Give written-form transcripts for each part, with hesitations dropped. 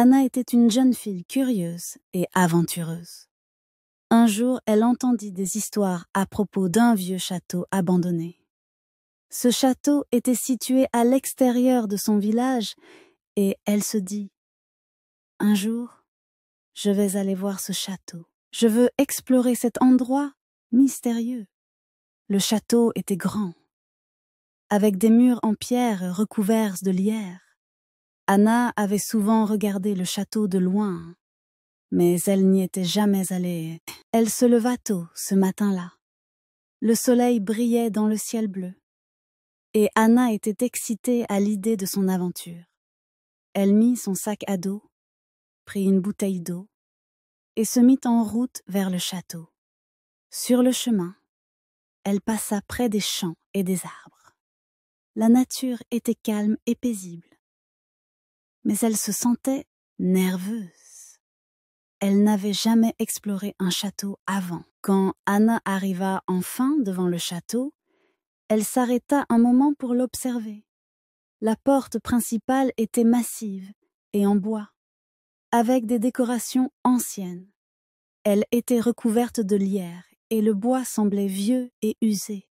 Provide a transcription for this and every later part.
Anna était une jeune fille curieuse et aventureuse. Un jour, elle entendit des histoires à propos d'un vieux château abandonné. Ce château était situé à l'extérieur de son village et elle se dit « Un jour, je vais aller voir ce château. Je veux explorer cet endroit mystérieux. » Le château était grand, avec des murs en pierre recouverts de lierre. Anna avait souvent regardé le château de loin, mais elle n'y était jamais allée. Elle se leva tôt ce matin-là. Le soleil brillait dans le ciel bleu, et Anna était excitée à l'idée de son aventure. Elle mit son sac à dos, prit une bouteille d'eau, et se mit en route vers le château. Sur le chemin, elle passa près des champs et des arbres. La nature était calme et paisible, mais elle se sentait nerveuse. Elle n'avait jamais exploré un château avant. Quand Anna arriva enfin devant le château, elle s'arrêta un moment pour l'observer. La porte principale était massive et en bois, avec des décorations anciennes. Elle était recouverte de lierre et le bois semblait vieux et usé.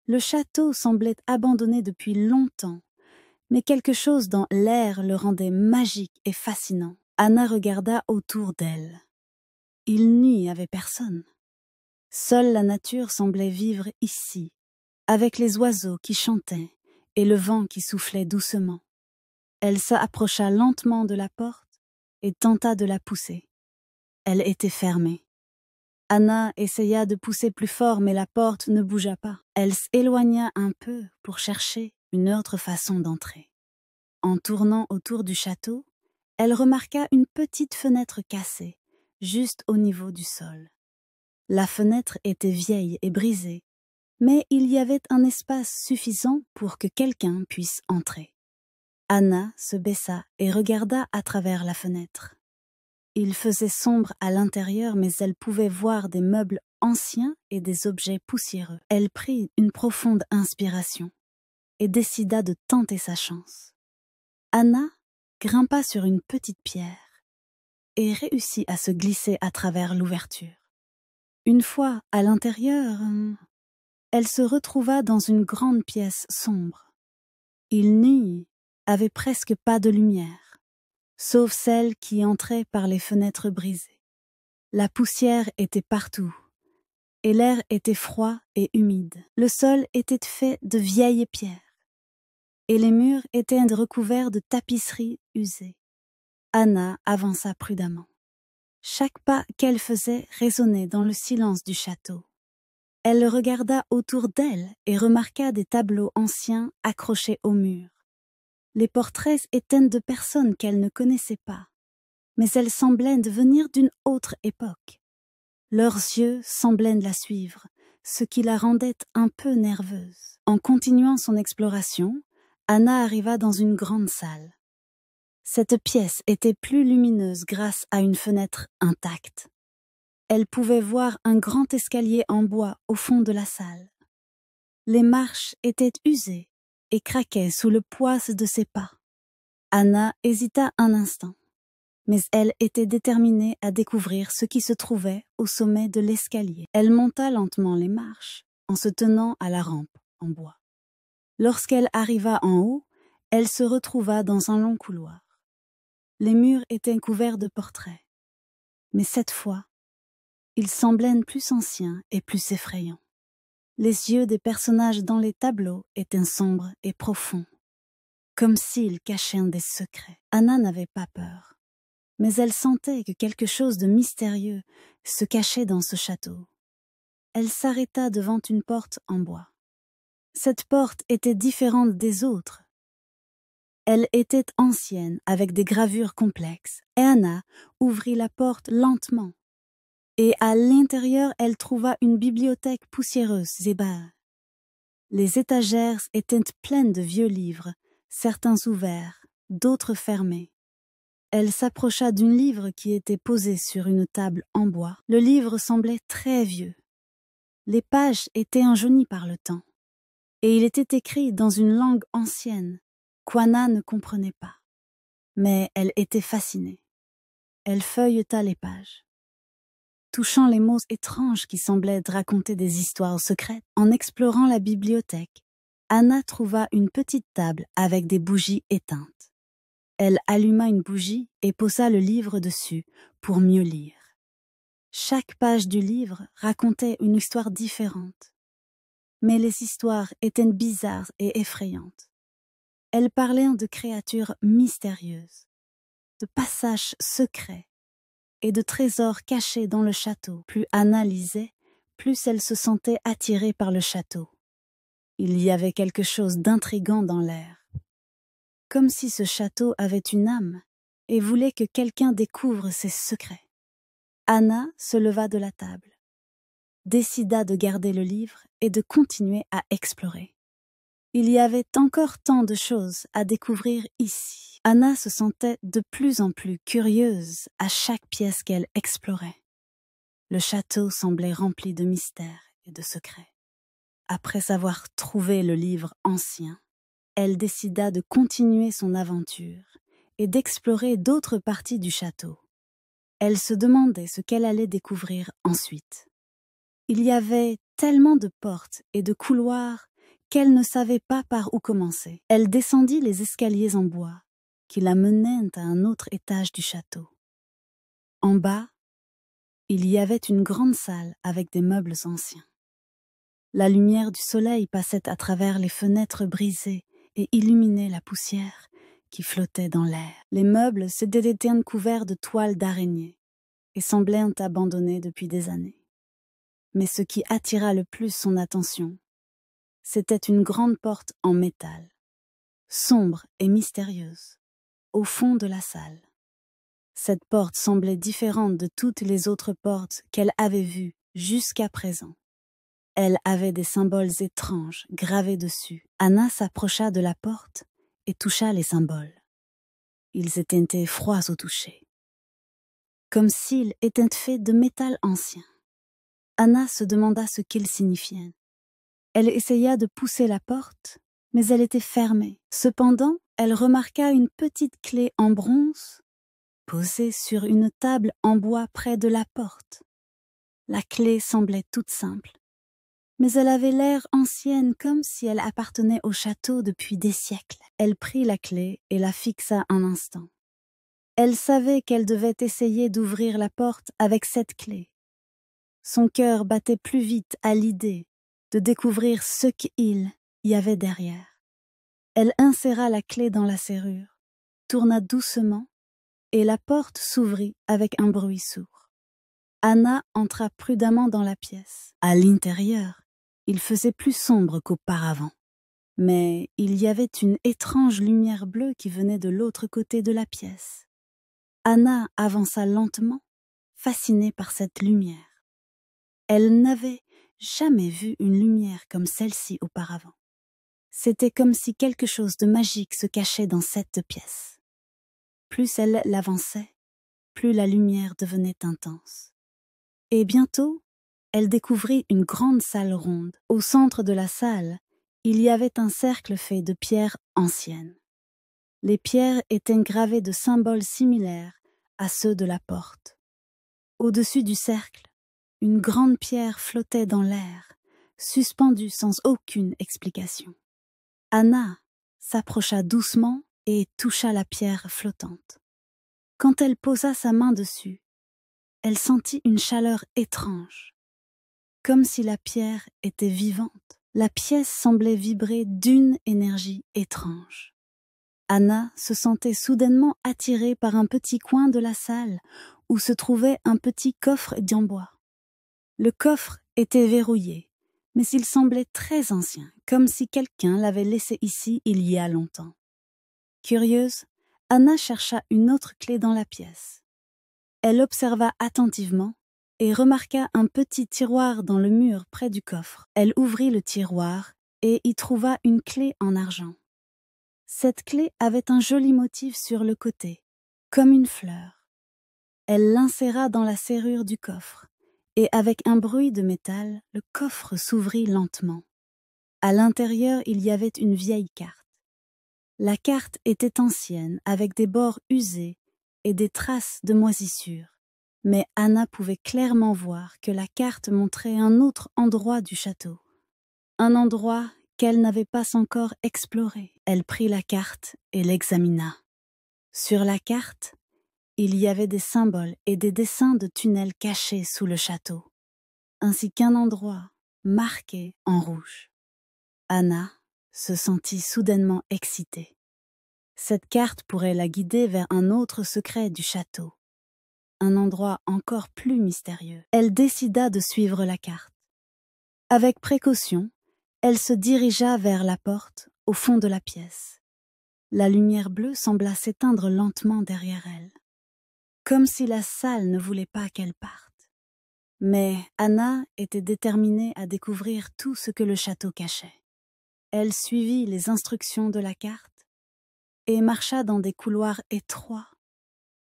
Le château semblait abandonné depuis longtemps, mais quelque chose dans l'air le rendait magique et fascinant. Anna regarda autour d'elle. Il n'y avait personne. Seule la nature semblait vivre ici, avec les oiseaux qui chantaient et le vent qui soufflait doucement. Elle s'approcha lentement de la porte et tenta de la pousser. Elle était fermée. Anna essaya de pousser plus fort, mais la porte ne bougea pas. Elle s'éloigna un peu pour chercher une autre façon d'entrer. En tournant autour du château, elle remarqua une petite fenêtre cassée, juste au niveau du sol. La fenêtre était vieille et brisée, mais il y avait un espace suffisant pour que quelqu'un puisse entrer. Anna se baissa et regarda à travers la fenêtre. Il faisait sombre à l'intérieur, mais elle pouvait voir des meubles anciens et des objets poussiéreux. Elle prit une profonde inspiration et décida de tenter sa chance. Anna grimpa sur une petite pierre et réussit à se glisser à travers l'ouverture. Une fois à l'intérieur, elle se retrouva dans une grande pièce sombre. Il n'y avait presque pas de lumière, sauf celle qui entrait par les fenêtres brisées. La poussière était partout, et l'air était froid et humide. Le sol était fait de vieilles pierres, et les murs étaient recouverts de tapisseries usées. Anna avança prudemment. Chaque pas qu'elle faisait résonnait dans le silence du château. Elle regarda autour d'elle et remarqua des tableaux anciens accrochés au mur. Les portraits étaient de personnes qu'elle ne connaissait pas, mais elles semblaient venir d'une autre époque. Leurs yeux semblaient la suivre, ce qui la rendait un peu nerveuse. En continuant son exploration, Anna arriva dans une grande salle. Cette pièce était plus lumineuse grâce à une fenêtre intacte. Elle pouvait voir un grand escalier en bois au fond de la salle. Les marches étaient usées et craquaient sous le poids de ses pas. Anna hésita un instant, mais elle était déterminée à découvrir ce qui se trouvait au sommet de l'escalier. Elle monta lentement les marches en se tenant à la rampe en bois. Lorsqu'elle arriva en haut, elle se retrouva dans un long couloir. Les murs étaient couverts de portraits, mais cette fois, ils semblaient plus anciens et plus effrayants. Les yeux des personnages dans les tableaux étaient sombres et profonds, comme s'ils cachaient des secrets. Anna n'avait pas peur, mais elle sentait que quelque chose de mystérieux se cachait dans ce château. Elle s'arrêta devant une porte en bois. Cette porte était différente des autres. Elle était ancienne, avec des gravures complexes, et Anna ouvrit la porte lentement. Et à l'intérieur, elle trouva une bibliothèque poussiéreuse et basse. Les étagères étaient pleines de vieux livres, certains ouverts, d'autres fermés. Elle s'approcha d'un livre qui était posé sur une table en bois. Le livre semblait très vieux. Les pages étaient jaunies par le temps, et il était écrit dans une langue ancienne qu'Anna ne comprenait pas. Mais elle était fascinée. Elle feuilleta les pages. Touchant les mots étranges qui semblaient raconter des histoires secrètes, en explorant la bibliothèque, Anna trouva une petite table avec des bougies éteintes. Elle alluma une bougie et posa le livre dessus pour mieux lire. Chaque page du livre racontait une histoire différente. Mais les histoires étaient bizarres et effrayantes. Elles parlaient de créatures mystérieuses, de passages secrets et de trésors cachés dans le château. Plus Anna lisait, plus elle se sentait attirée par le château. Il y avait quelque chose d'intrigant dans l'air. Comme si ce château avait une âme et voulait que quelqu'un découvre ses secrets. Anna se leva de la table, décida de garder le livre et de continuer à explorer. Il y avait encore tant de choses à découvrir ici. Anna se sentait de plus en plus curieuse à chaque pièce qu'elle explorait. Le château semblait rempli de mystères et de secrets. Après avoir trouvé le livre ancien, elle décida de continuer son aventure et d'explorer d'autres parties du château. Elle se demandait ce qu'elle allait découvrir ensuite. Il y avait tellement de portes et de couloirs qu'elle ne savait pas par où commencer. Elle descendit les escaliers en bois qui la menaient à un autre étage du château. En bas, il y avait une grande salle avec des meubles anciens. La lumière du soleil passait à travers les fenêtres brisées et illuminait la poussière qui flottait dans l'air. Les meubles s'étaient couverts de toiles d'araignée et semblaient abandonnés depuis des années. Mais ce qui attira le plus son attention, c'était une grande porte en métal, sombre et mystérieuse, au fond de la salle. Cette porte semblait différente de toutes les autres portes qu'elle avait vues jusqu'à présent. Elle avait des symboles étranges gravés dessus. Anna s'approcha de la porte et toucha les symboles. Ils étaient froids au toucher, comme s'ils étaient faits de métal ancien. Anna se demanda ce qu'ils signifiaient. Elle essaya de pousser la porte, mais elle était fermée. Cependant, elle remarqua une petite clé en bronze posée sur une table en bois près de la porte. La clé semblait toute simple, mais elle avait l'air ancienne comme si elle appartenait au château depuis des siècles. Elle prit la clé et la fixa un instant. Elle savait qu'elle devait essayer d'ouvrir la porte avec cette clé. Son cœur battait plus vite à l'idée de découvrir ce qu'il y avait derrière. Elle inséra la clé dans la serrure, tourna doucement, et la porte s'ouvrit avec un bruit sourd. Anna entra prudemment dans la pièce. À l'intérieur, il faisait plus sombre qu'auparavant, mais il y avait une étrange lumière bleue qui venait de l'autre côté de la pièce. Anna avança lentement, fascinée par cette lumière. Elle n'avait jamais vu une lumière comme celle-ci auparavant. C'était comme si quelque chose de magique se cachait dans cette pièce. Plus elle l'avançait, plus la lumière devenait intense. Et bientôt, elle découvrit une grande salle ronde. Au centre de la salle, il y avait un cercle fait de pierres anciennes. Les pierres étaient gravées de symboles similaires à ceux de la porte. Au-dessus du cercle, une grande pierre flottait dans l'air, suspendue sans aucune explication. Anna s'approcha doucement et toucha la pierre flottante. Quand elle posa sa main dessus, elle sentit une chaleur étrange, comme si la pierre était vivante. La pièce semblait vibrer d'une énergie étrange. Anna se sentait soudainement attirée par un petit coin de la salle où se trouvait un petit coffre en bois. Le coffre était verrouillé, mais il semblait très ancien, comme si quelqu'un l'avait laissé ici il y a longtemps. Curieuse, Anna chercha une autre clé dans la pièce. Elle observa attentivement et remarqua un petit tiroir dans le mur près du coffre. Elle ouvrit le tiroir et y trouva une clé en argent. Cette clé avait un joli motif sur le côté, comme une fleur. Elle l'inséra dans la serrure du coffre, et avec un bruit de métal, le coffre s'ouvrit lentement. À l'intérieur, il y avait une vieille carte. La carte était ancienne, avec des bords usés et des traces de moisissure. Mais Anna pouvait clairement voir que la carte montrait un autre endroit du château. Un endroit qu'elle n'avait pas encore exploré. Elle prit la carte et l'examina. Sur la carte, il y avait des symboles et des dessins de tunnels cachés sous le château, ainsi qu'un endroit marqué en rouge. Anna se sentit soudainement excitée. Cette carte pourrait la guider vers un autre secret du château, un endroit encore plus mystérieux. Elle décida de suivre la carte. Avec précaution, elle se dirigea vers la porte au fond de la pièce. La lumière bleue sembla s'éteindre lentement derrière elle, comme si la salle ne voulait pas qu'elle parte. Mais Anna était déterminée à découvrir tout ce que le château cachait. Elle suivit les instructions de la carte et marcha dans des couloirs étroits,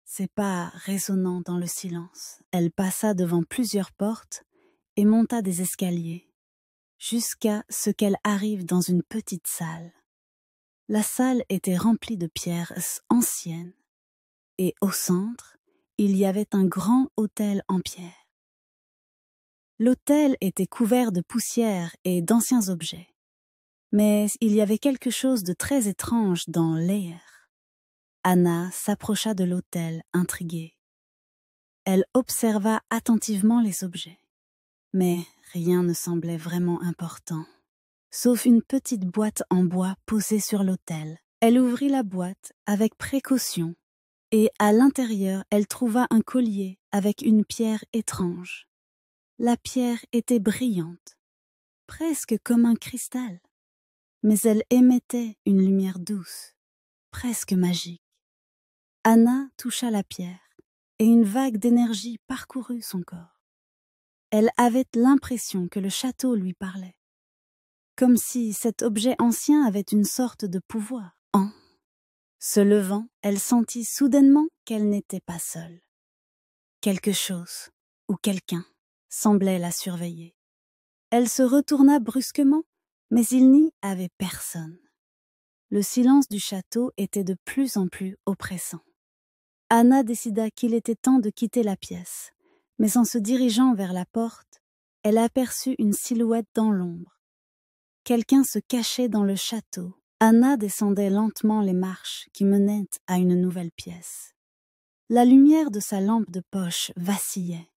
ses pas résonnant dans le silence. Elle passa devant plusieurs portes et monta des escaliers, jusqu'à ce qu'elle arrive dans une petite salle. La salle était remplie de pierres anciennes, et au centre, il y avait un grand autel en pierre. L'autel était couvert de poussière et d'anciens objets, mais il y avait quelque chose de très étrange dans l'air. Anna s'approcha de l'autel, intriguée. Elle observa attentivement les objets, mais rien ne semblait vraiment important, sauf une petite boîte en bois posée sur l'autel. Elle ouvrit la boîte avec précaution, et à l'intérieur, elle trouva un collier avec une pierre étrange. La pierre était brillante, presque comme un cristal, mais elle émettait une lumière douce, presque magique. Anna toucha la pierre, et une vague d'énergie parcourut son corps. Elle avait l'impression que le château lui parlait, comme si cet objet ancien avait une sorte de pouvoir. En se levant, elle sentit soudainement qu'elle n'était pas seule. Quelque chose, ou quelqu'un, semblait la surveiller. Elle se retourna brusquement, mais il n'y avait personne. Le silence du château était de plus en plus oppressant. Anna décida qu'il était temps de quitter la pièce, mais en se dirigeant vers la porte, elle aperçut une silhouette dans l'ombre. Quelqu'un se cachait dans le château. Anna descendait lentement les marches qui menaient à une nouvelle pièce. La lumière de sa lampe de poche vacillait,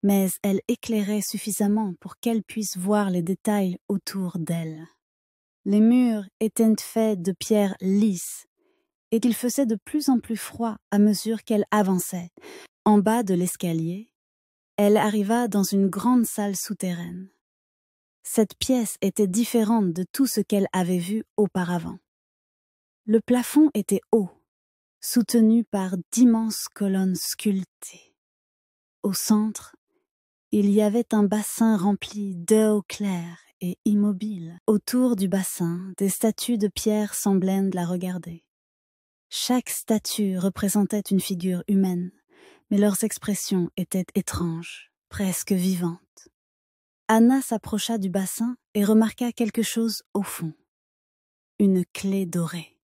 mais elle éclairait suffisamment pour qu'elle puisse voir les détails autour d'elle. Les murs étaient faits de pierres lisses, et il faisait de plus en plus froid à mesure qu'elle avançait. En bas de l'escalier, elle arriva dans une grande salle souterraine. Cette pièce était différente de tout ce qu'elle avait vu auparavant. Le plafond était haut, soutenu par d'immenses colonnes sculptées. Au centre, il y avait un bassin rempli d'eau claire et immobile. Autour du bassin, des statues de pierre semblaient la regarder. Chaque statue représentait une figure humaine, mais leurs expressions étaient étranges, presque vivantes. Anna s'approcha du bassin et remarqua quelque chose au fond. Une clé dorée.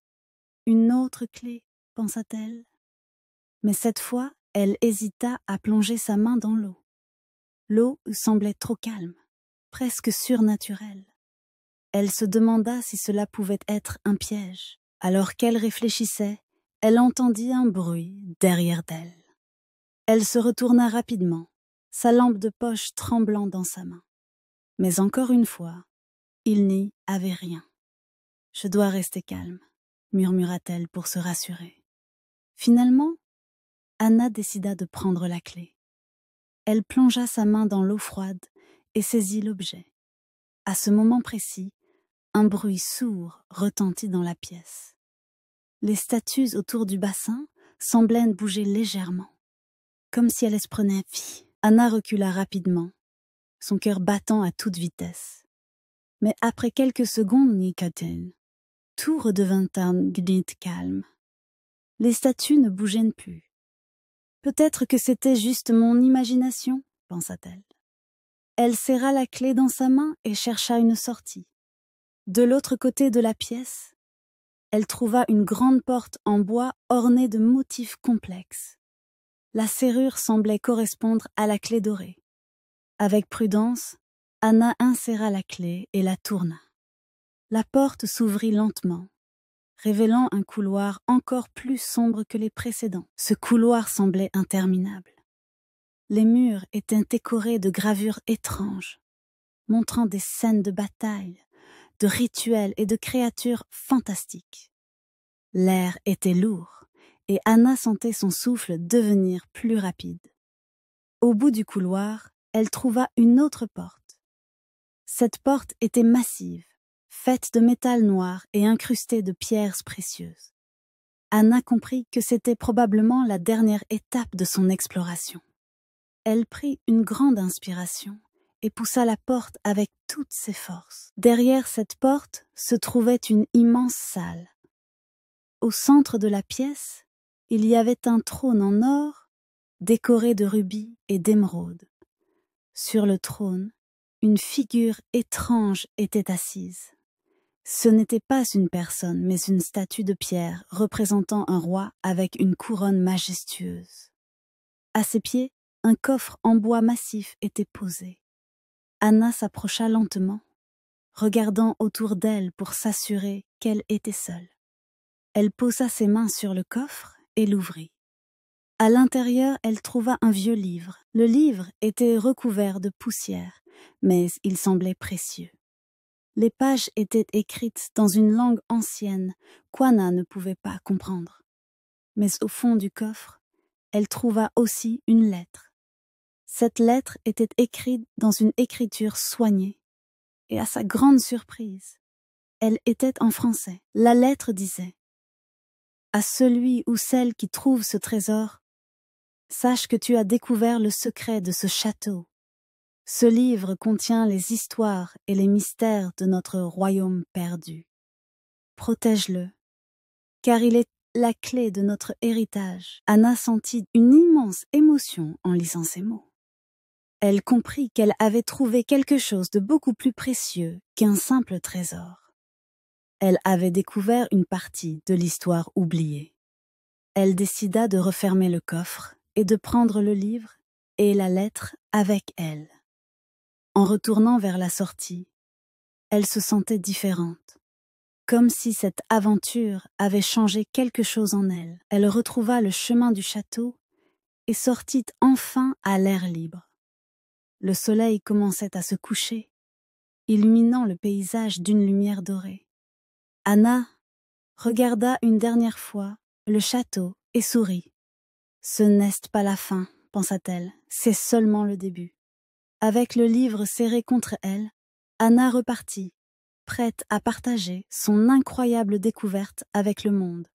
Une autre clé, pensa-t-elle. Mais cette fois, elle hésita à plonger sa main dans l'eau. L'eau semblait trop calme, presque surnaturelle. Elle se demanda si cela pouvait être un piège. Alors qu'elle réfléchissait, elle entendit un bruit derrière d'elle. Elle se retourna rapidement, sa lampe de poche tremblant dans sa main. Mais encore une fois, il n'y avait rien. « Je dois rester calme », murmura-t-elle pour se rassurer. Finalement, Anna décida de prendre la clé. Elle plongea sa main dans l'eau froide et saisit l'objet. À ce moment précis, un bruit sourd retentit dans la pièce. Les statues autour du bassin semblaient bouger légèrement, comme si elles prenaient vie. Anna recula rapidement, son cœur battant à toute vitesse. Mais après quelques secondes, tout redevint un gnit calme. Les statues ne bougeaient plus. Peut-être que c'était juste mon imagination, pensa-t-elle. Elle serra la clé dans sa main et chercha une sortie. De l'autre côté de la pièce, elle trouva une grande porte en bois ornée de motifs complexes. La serrure semblait correspondre à la clé dorée. Avec prudence, Anna inséra la clé et la tourna. La porte s'ouvrit lentement, révélant un couloir encore plus sombre que les précédents. Ce couloir semblait interminable. Les murs étaient décorés de gravures étranges, montrant des scènes de bataille, de rituels et de créatures fantastiques. L'air était lourd, et Anna sentait son souffle devenir plus rapide. Au bout du couloir, elle trouva une autre porte. Cette porte était massive, faite de métal noir et incrustée de pierres précieuses. Anna comprit que c'était probablement la dernière étape de son exploration. Elle prit une grande inspiration et poussa la porte avec toutes ses forces. Derrière cette porte se trouvait une immense salle. Au centre de la pièce, il y avait un trône en or décoré de rubis et d'émeraudes. Sur le trône, une figure étrange était assise. Ce n'était pas une personne, mais une statue de pierre représentant un roi avec une couronne majestueuse. À ses pieds, un coffre en bois massif était posé. Anna s'approcha lentement, regardant autour d'elle pour s'assurer qu'elle était seule. Elle posa ses mains sur le coffre et l'ouvrit. À l'intérieur, elle trouva un vieux livre. Le livre était recouvert de poussière, mais il semblait précieux. Les pages étaient écrites dans une langue ancienne qu'Anna ne pouvait pas comprendre. Mais au fond du coffre, elle trouva aussi une lettre. Cette lettre était écrite dans une écriture soignée, et à sa grande surprise, elle était en français. La lettre disait « À celui ou celle qui trouve ce trésor, sache que tu as découvert le secret de ce château. Ce livre contient les histoires et les mystères de notre royaume perdu. Protège-le, car il est la clé de notre héritage. » Anna sentit une immense émotion en lisant ces mots. Elle comprit qu'elle avait trouvé quelque chose de beaucoup plus précieux qu'un simple trésor. Elle avait découvert une partie de l'histoire oubliée. Elle décida de refermer le coffre et de prendre le livre et la lettre avec elle. En retournant vers la sortie, elle se sentait différente, comme si cette aventure avait changé quelque chose en elle. Elle retrouva le chemin du château et sortit enfin à l'air libre. Le soleil commençait à se coucher, illuminant le paysage d'une lumière dorée. Anna regarda une dernière fois le château et sourit. « Ce n'est pas la fin, pensa-t-elle, c'est seulement le début. » Avec le livre serré contre elle, Anna repartit, prête à partager son incroyable découverte avec le monde.